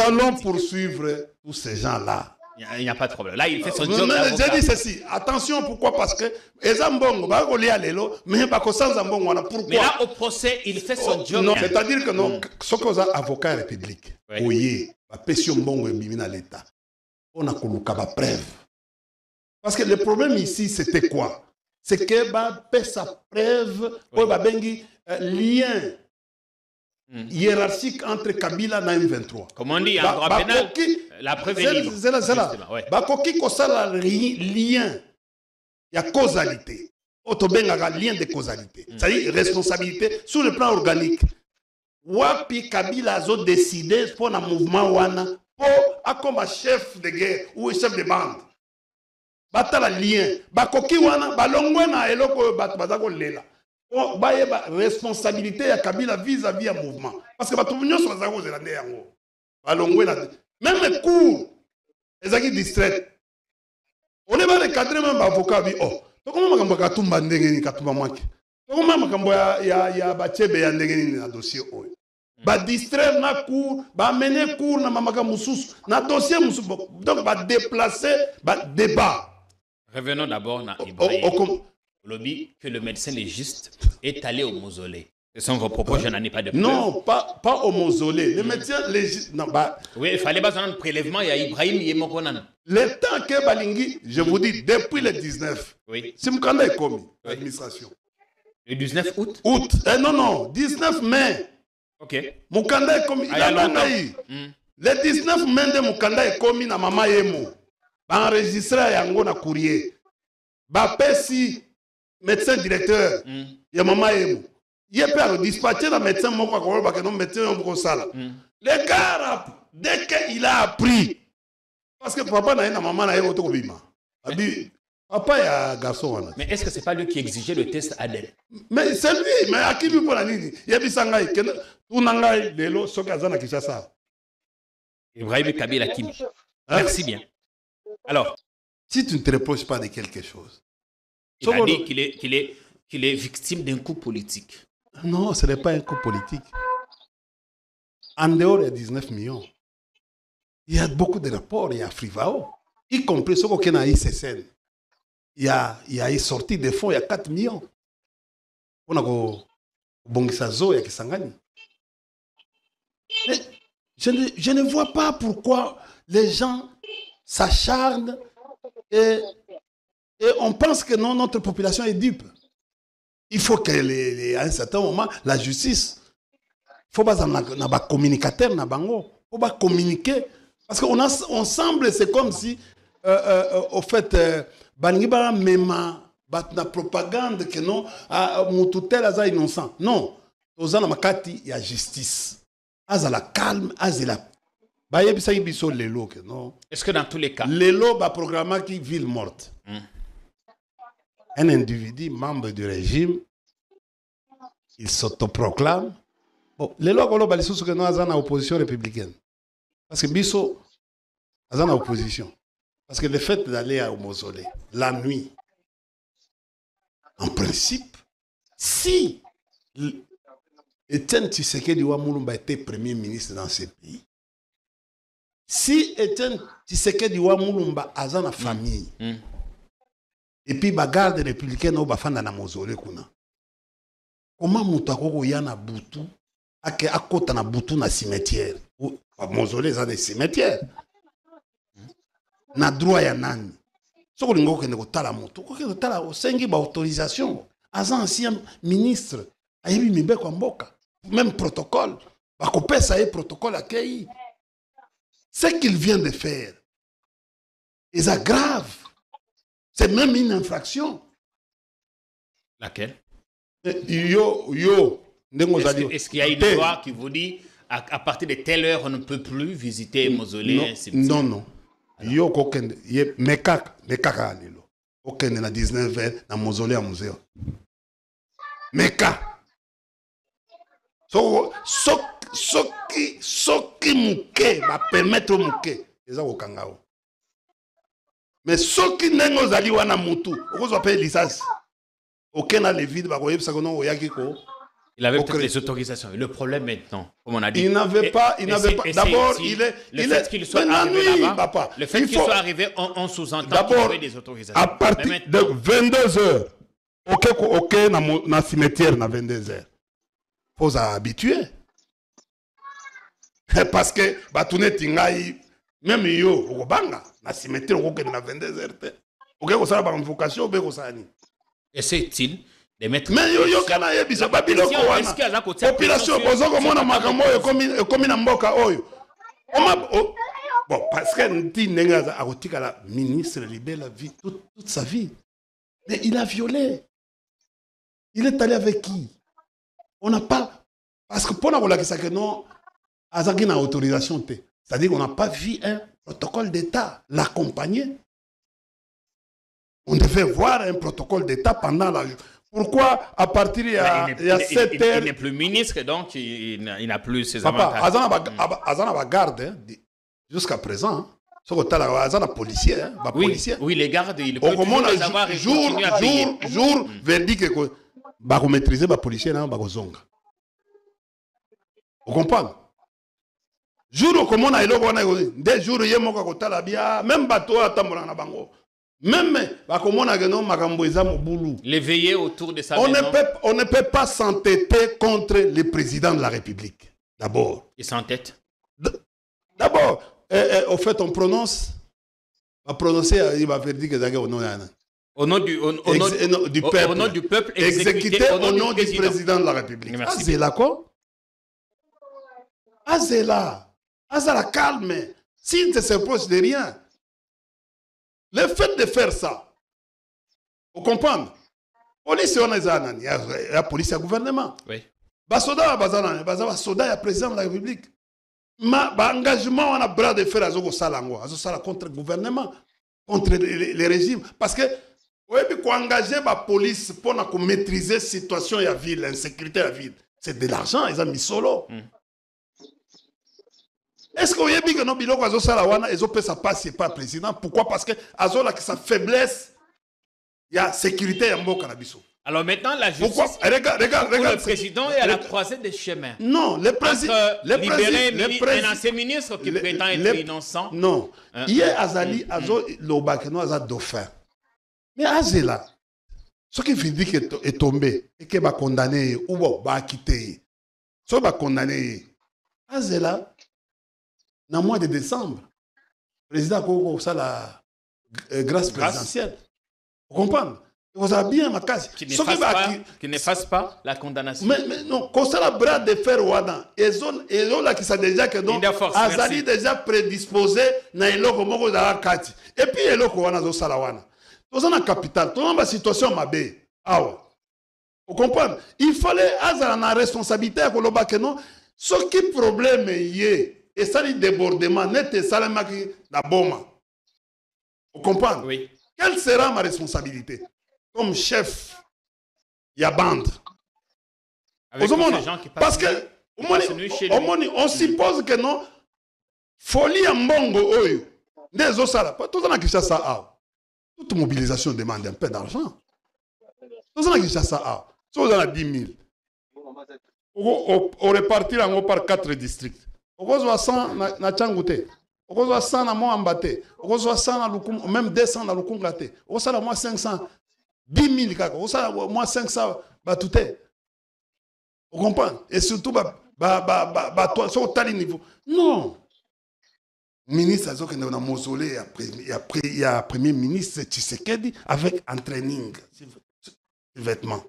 allons poursuivre tous ces gens-là. Il n'y a pas de problème. Là, il fait son job. J'ai dit ceci. Attention, pourquoi? Parce que mais là, au procès, il fait son job. Non, c'est-à-dire que non, ce que vous avez avocat république, oui, l'État, on a preuve. Parce que le problème ici, c'était quoi? C'est que sa preuve, lien hiérarchique entre Kabila et M23. Comme on dit en droit pénal, la preuve est libre. C'est là. Bakoki kosala lien, il y a causalité. Otobenga lien de causalité. C'est-à-dire responsabilité sur le plan organique. Wapi Kabila a décidé pour un mouvement wana pour comme chef de guerre ou chef de bande. Batala lien. Bakoki wana balongwena eloko bazako lela. Responsabilité à Kabila vis-à-vis du mouvement. Parce que tout le monde même les cours, les gens distraits. On est pas recadré même avocat. Oh, comment on va tout bandé comment on va dossier. Ba distraire na cours, ba mener cours na mamaka mususu, na dossier mususu. Donc ba déplacer, ba débat. Revenons d'abord à Ibrahim. Lobby que le médecin légiste est allé au mausolée. Ce sont vos propos, je n'en ai pas de preuve. Non, pas au mausolée. Le médecin légiste. Non, oui, il fallait pas un prélèvement. Il y a Ibrahim Yemokonan. Le temps que Balingi, je vous dis, depuis le 19, oui. C'est Mukanda est commis, l'administration. Le 19 août? Non, 19 mai. Ok. Mukanda est commis. Le 19 mai de Mukanda est commis na Mama Yemo. Enregistré à Yango na courrier. Bapesi. Médecin directeur, il y a maman Emo. Il peut dispatcher le médecin, le gars, dès qu'il a appris, parce que papa n'a pas maman n'a pas papa est un garçon. Mais est-ce que c'est pas lui qui exigeait le test ADN? Mais c'est lui, mais à qui lui pour la ligne? Il y a des sangai, tout nangai, les lots, ceux qui ont Kishasa. Ibrahim Kabila Kim. Merci bien. Alors, si tu ne te reproches pas de quelque chose, il a dit qu'il est victime d'un coup politique. Non, ce n'est pas un coup politique. En dehors, il y a 19 millions. Il y a beaucoup de rapports, il y a Frivao, y compris ceux qui ont eu ICCN. Il y a une sortie de fonds, il y a 4 millions. On a Bongisazo, il y a Kisangani. Je ne vois pas pourquoi les gens s'acharnent et on pense que non, notre population est dupe. Il faut qu'à un certain moment, la justice, il faut pas un communicateur, il faut pas communiquer. Parce qu'on semble, c'est comme si, au fait, Bangiba Mema, la propagande que non, mon tutelle est innocent. Non, aux Makati, il y a justice. Azala calme, azala. Est-ce que dans tous les cas, l'élo va programmer qui ville morte. Un individu membre du régime, il s'autoproclame. Bon, les lois qu'on a que nous avons en opposition républicaine. Parce que Bisso est en opposition. Parce que le fait d'aller au mausolée, la nuit, en principe, si Etienne Tshisekedi Ouamouloumba était premier ministre dans ce pays, si Etienne Tshisekedi Ouamouloumba a une famille, et puis la garde républicaine au bafanda na mausolée kuna. Comment mutakoko yana butu ake akota na butu na cimetière ou mausolée ça des cimetières. Na droit ya nani. Soko lingo kende ko tala moto, ko kende tala osengi ba autorisation. As ancien ministre, ayebi mibe kwa mboka, même protocole, ba kopesa e protocole akei. Ce qu'il vient de faire est grave. C'est même une infraction. Laquelle? Est-ce qu'il y a une loi qui vous dit à partir de telle heure on ne peut plus visiter un mausolée? Non, non. Yo kokende, mekaka alilo. Okende na 19h na mausolée à musée. Meka. Soki muke va permettre muke. Eza kokangao. Mais ceux qui n'ont pas wana mutu, on va payer licence. Aucun a les vides, on va oyaki ko. Il avait peut-être les autorisations. Le problème maintenant, comme on a dit. Il n'avait pas. D'abord, le fait qu'il soit arrivé là-bas. Le fait qu'il soit arrivé, on sous-entend qu'il avait des autorisations. À partir de 22h, ok, dans le cimetière, à 22h. Il faut s'habituer. Parce que, même yo, au banga, dans le cimetière, ok, dans 22h. Ok, on a une vocation, on a une. Essaie-t-il de mettre. Mais yo kana yebisa babiloko wana population bozoko mona makambo oyo komi na mboka oyo bon parce que nti nenga akotikala ministre libère la vie toute sa vie, mais il a violé. Il est allé avec qui? On n'a pas, parce que pour la que non azaki na autorisation te, c'est-à-dire qu'on n'a pas vu un protocole d'État l'accompagner. On devait voir un protocole d'État pendant la. Pourquoi, à partir il y a 7 heures... Il n'est plus ministre, donc il n'a plus ses avantages. Papa, Azana va garde, jusqu'à présent. Azana policier. Oui, les gardes, il peut toujours les avoir et continuer à payer. Jour, verdict que va maîtriser les policiers, va zonga. Vous comprenez? Jour comme on a des jours, il y a même bateau à Tambourana Bango. Même l'éveiller autour de sa on maison. On ne peut pas s'entêter contre le président de la République. D'abord. Il s'entête. D'abord, au fait, on prononce. On va prononcer, il va faire dire que au nom du peuple. Au nom du peuple, exécuté au nom du président de la République. Azela quoi? Azela calme. S'il ne se pose de rien. Le fait de faire ça, vous comprenez? Police, on est la police, il y a gouvernement. Oui. Basoda, il y a président de la République. Engagement, on a bras de fer à Zogo-Salango, contre le gouvernement, contre les régimes. Parce que, oui, pour engager la police pour maîtriser la situation de la ville, l'insécurité de la ville, c'est de l'argent, ils ont mis solo. Est-ce que vous avez dit que nos biloko azo salawana et zo ça passe pas président? Pourquoi? Parce que azo la sa faiblesse, il y a sécurité en mboka na biso. Alors maintenant la justice. Pourquoi? Regarde, le président est à la croisée des chemins. Non, le président un ancien ministre qui prétend être innocent. Non. Hier Azali azo lobak no aza dauphin. Mais Azela, ce qui veut dire que est tombé et que va condamner ou va quitter. Ce va condamner Azela. Dans le mois de décembre, le président a fait la grâce présidentielle. Vous comprenez? Vous avez bien ma case. Qui ne fasse pas la condamnation. Mais non, quand ça la bras de fer, ils ont là qui sont déjà que donc, Azali déjà prédisposé dans les locaux de la carte. Et puis les locaux de Salawana. Dans la capitale, dans la situation mabé. Vous comprenez? Il fallait Azali la responsabilité à Koloba que non. Ce qui problème est. Et ça, le débordement, net et ça, la bombe. Vous comprenez? Oui. Quelle sera ma responsabilité comme chef de la bande? Avec tous ces gens qui parce que, on suppose que non, folie en bongo, oyo, des osala, tout ça, qui ça, toute mobilisation demande un peu d'argent. Tout ça, qui ça, si vous avez 10 000, on répartit par 4 districts. On 100 na Tchangoute, on 100 na Moambate, on 100 na Lukum, même 200 na Lukungate, on 500, 10 000 kaka, on 500 batouté. Vous comprenez? Et surtout, toi, sur tel niveau. Non. Ministre, il y a un mausolée, il y a premier ministre Tshisekedi avec un training, vêtements.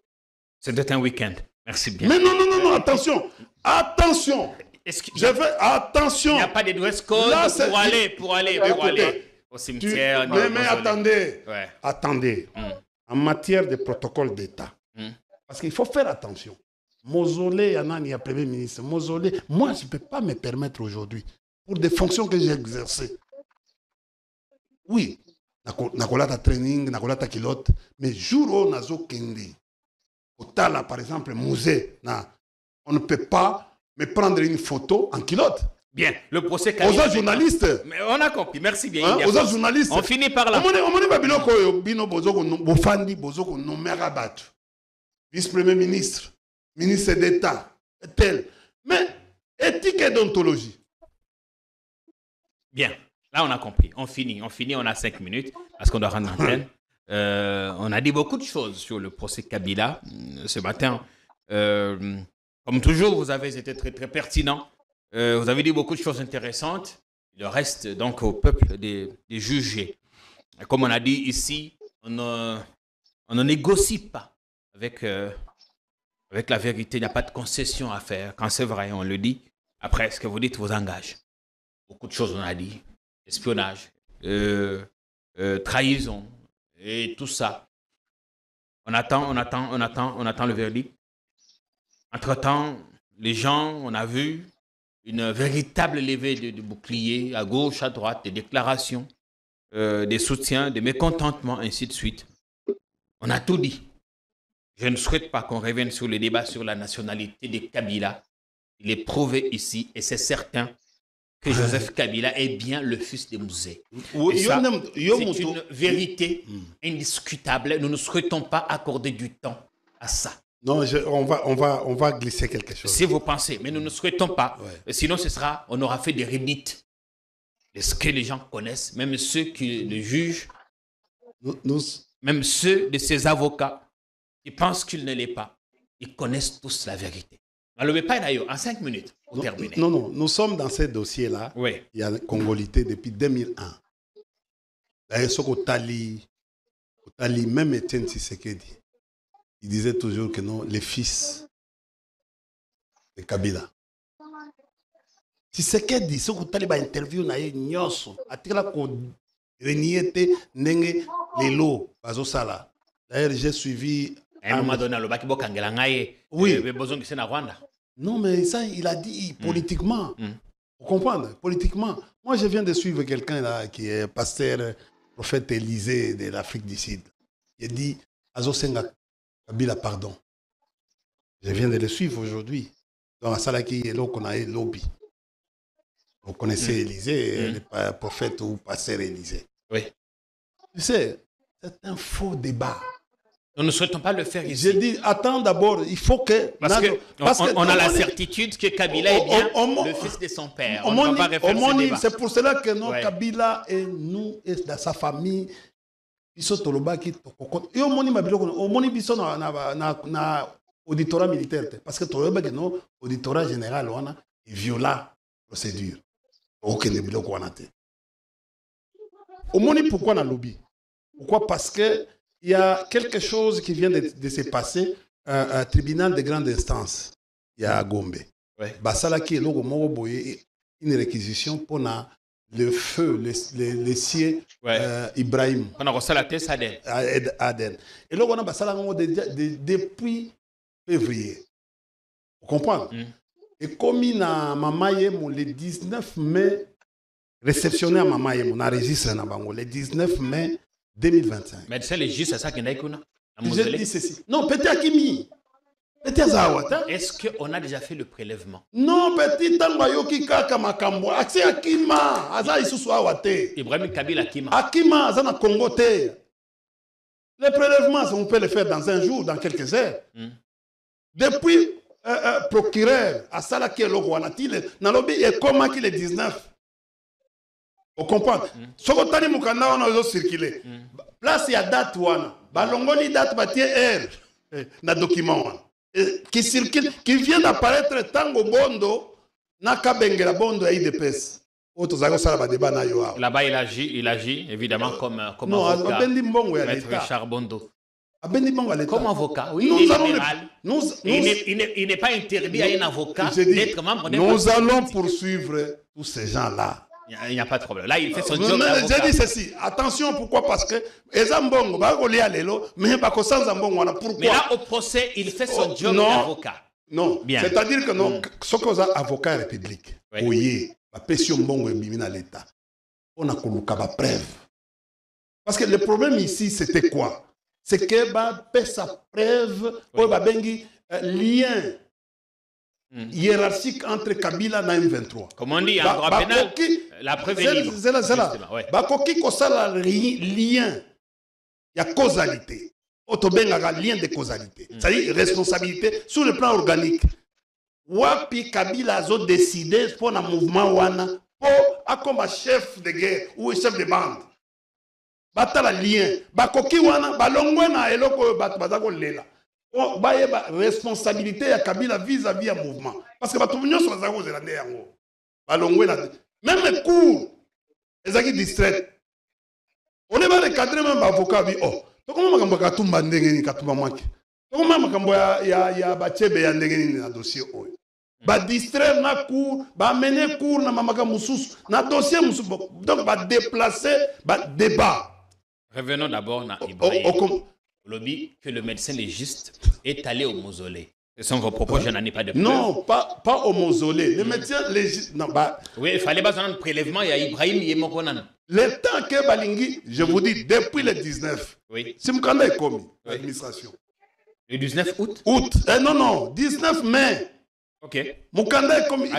C'était un week-end. Merci bien. Mais non, attention. Je veux attention. Il n'y a pas de dress code là, pour aller au cimetière. Mais attendez. En matière de protocole d'État, parce qu'il faut faire attention. Mausolée, il y a premier ministre. Mausolée, moi, je ne peux pas me permettre aujourd'hui, pour des fonctions que j'ai exercées. Oui, nakolata training, nakolata kilote, mais jour où on a kendi, au Tala, par exemple, musée, on ne peut pas me prendre une photo en culotte. Bien, le procès aux journalistes. Mais on a compris, merci bien. Aux journalistes. On finit par là. Vice-premier ministre. ministre d'État, tel. Mais éthique et déontologie. Bien, là on a compris. On finit, on a 5 minutes parce qu'on doit rendre l'antenne. On a dit beaucoup de choses sur le procès Kabila ce matin. Comme toujours, vous avez été très, très pertinent. Vous avez dit beaucoup de choses intéressantes. Il reste donc au peuple de juger. Comme on a dit ici, on ne négocie pas avec la vérité. Il n'y a pas de concession à faire. Quand c'est vrai, on le dit. Après, ce que vous dites vous engage. Beaucoup de choses on a dit. Espionnage, trahison et tout ça. On attend le verdict. Entre-temps, les gens, on a vu une véritable levée de boucliers à gauche, à droite, des déclarations, des soutiens, des mécontentements, ainsi de suite. On a tout dit. Je ne souhaite pas qu'on revienne sur le débat sur la nationalité de Kabila. Il est prouvé ici, et c'est certain, que Joseph Kabila est bien le fils de Mouzé. C'est une vérité indiscutable. Nous ne souhaitons pas accorder du temps à ça. Non, on va glisser quelque chose. Si vous pensez, mais nous ne souhaitons pas. Ouais. Sinon, on aura fait des redites de ce que les gens connaissent, même ceux qui le jugent, même ceux de ses avocats qui pensent qu'il ne l'est pas. Ils connaissent tous la vérité. Alors, mais pas d'ailleurs, en 5 minutes, pour terminer. Non, nous sommes dans ce dossier-là. Oui. Il y a Congolité depuis 2001. D'ailleurs, ce qu'Otali, même Etienne Tshisekedi, il disait toujours que non, les fils de Kabila. Tshisekedi, ce qu'Otali va interview na nyoso, atira ko reniete nenge lelo bazosala. D'ailleurs, j'ai suivi. Oui. Non, mais ça, il a dit politiquement. Vous comprenez? Politiquement. Moi, je viens de suivre quelqu'un là qui est pasteur, prophète Élysée de l'Afrique du Sud. Il dit Azosenga Kabila, pardon. Je viens de le suivre aujourd'hui. Dans la salle qui est là, qu'on a lobby. Vous connaissez Élysée, le prophète ou pasteur Élysée. Oui. Tu sais, c'est un faux débat. Nous ne souhaitons pas le faire ici. J'ai dit, attends d'abord, il faut que... Parce qu'on a la certitude que Kabila est bien le fils de son père. On ne va pas refaire ce débat. C'est pour cela que non, Kabila et nous, et dans sa famille, ils sont au qui et au moni biso na auditorat militaire. Parce que Toloba que non, auditorat général, on a viola procédure. Ok, ne bilo ko anate. Au moni pourquoi na lobby? Pourquoi? Parce que il y a quelque chose qui vient de se passer, un tribunal de grande instance. Il y a à Gombe. Basala qui est une réquisition pour le feu, le sié Ibrahim. On a reçu la thèse Aden. Et là, on a Basala depuis février. Vous comprenez? Et comme il a Mamayemo le 19 mai, réceptionné à Mamayemo, on a enregistré le 19 mai 2025. Mais c'est juste ça qu'il y a. Je dis ceci. Non, peut-être Kimi. Peut-être. Est-ce qu'on a déjà fait le prélèvement? Non, petit Tangoyoki Kaka Makambo. Accès Akima. Aza Isusu Awate. Ibrahim Kabila Akima. Akima, Azana Congote. Les prélèvements, on peut les faire dans un jour, dans quelques heures. Depuis procureur, à Salaki Loguanati, Nalobi est comment qu'il est 19. Vous comprenez? Ce que tu as dit, on a circulé. Place, il y a date, balongoli date, R, dans le document. Qui circule, qui vient d'apparaître Tango Bondo, Naka Bengela Bondo et IDPS. Là-bas, il agit évidemment comme avocat. Maître Richard Bondo. Comme avocat, oui, il n'est pas interdit à un avocat d'être membre d'un Nous allons poursuivre tous ces gens-là. Il n'y a pas de problème. Là, il fait son job d'avocat. J'ai dit ceci. Attention, pourquoi? Parce que Ezambongo, mais pourquoi? Mais là, au procès, il fait son job d'avocat. Non, c'est-à-dire que non, ce que vous avez avocat république, oui, la pression bongo est bimina l'État. On a colocé preuve. Parce que le problème ici, c'était quoi? C'est que sa preuve, lien hiérarchique entre Kabila et M23. Comme on dit en droit pénal, la preuve est libre. C'est là. Bakoki kosala lien. Il y a causalité. Autobengaka lien de causalité. C'est-à-dire responsabilité sur le plan organique. Wapi Kabila a décidé pour un mouvement wana pour comme chef de guerre ou chef de bande. Batala lien. Bakoki wana balongwe na eloko batako lela. Ba responsabilité ya Kabila vis-à-vis un mouvement. Parce que batumnyo so zako zelande yango. Balongwe na même les cours ezaki distrait. On est pas recadré même avocat bi oh. Comment makambo katumba ndenge ni katumba mwake. Comment makambo ya bachebe ya ndenge ni na dossier oyo. Ba distraire na cour, ba mener cour na mamaka mususu, na dossier mususu. Donc ba déplacer, ba débat. Revenons d'abord à Ibrahim. Lobby que le médecin légiste est allé au mausolée. Ce sont vos propos, je n'en ai pas de preuve. Non, pas au mausolée. Le médecin légiste. Non, bah, oui, il fallait pas un prélèvement, il y a Ibrahim Yemokonan. Le temps que Balingi, je vous dis, depuis le 19, oui. Simkanda est commis, l'administration. Le 19 août Août, non, 19 mai. Ok. Mukanda est commis.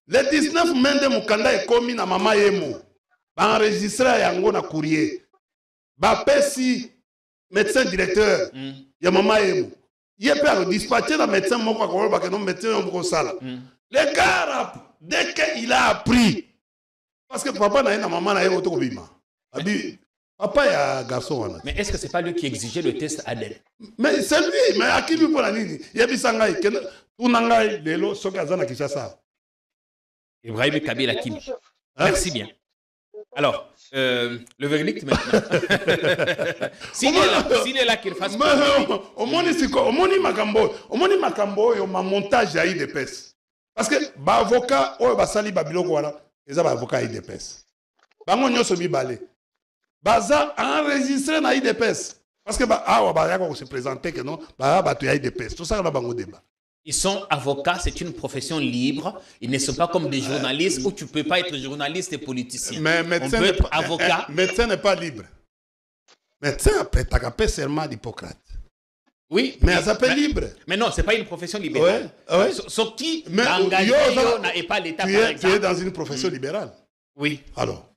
Le 19 mai de Mukanda est commis na Mama Yemo. Ba enregistré yango na courrier. Ba pesi médecin directeur ya Mama Yemo. Il peut dispatcher le médecin moko ko ba que non médecin moko sala. Le gars dès qu'il a appris parce que papa na maman na yebo to bima. Papa ya garçon wana. Mais est-ce que c'est pas lui qui exigeait le test ADN? Mais c'est lui, mais à qui lui pour la nini? Yebisa ngai que tout nangai lelo soki azana Kinshasa. Ibrahim Kabila Kimi. Merci bien. Alors, le verdict maintenant. S'il est là, qu'il fasse quoi? Omoni makambo yo ma montage ya IDPS. Parce que ba avocat o ba sali babiloko wana, eza ba avocat IDPS. Bango nyoso bibale. Baza enregistré na IDPS. Parce que ba awa ba yako se présenter que non, ba tu ya IDPS. Tout ça na bango débat. Ils sont avocats, c'est une profession libre. Ils ne sont pas comme des journalistes où tu ne peux pas être journaliste et politicien. Mais médecin on peut être avocat. Médecin n'est pas libre. Médecin après tu as fait serment d'Hippocrate. Oui. Mais ça s'appelle libre. Mais non, ce n'est pas une profession libérale. Ouais. Sauf qui engagé et pas l'État par exemple. Tu es dans une profession libérale. Oui. Alors.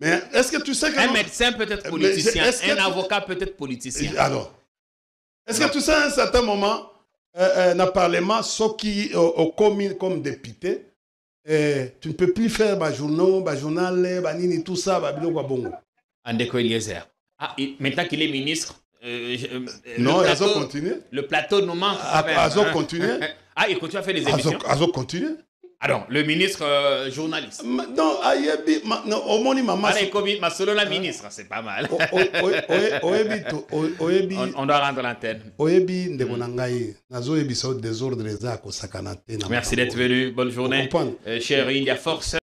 Mais est-ce que tu sais que... Un médecin peut être politicien, un avocat peut être politicien. Alors. Est-ce que tu sais à un certain moment, dans le Parlement, ceux qui ont commis comme député, tu ne peux plus faire ma journal, nini, tout ça, bongo. Andeko Eliezer. Ah, maintenant qu'il est ministre, non, ils ont continué. Le plateau nous manque. Ils ont continué. Ah, il continue à faire des émissions. Ils ont continué. Alors, le ministre journaliste. Non, au moni maman. Ma solo la ministre, c'est pas mal. On doit rendre l'antenne. Merci d'être venu. Bonne journée. Cher India Force.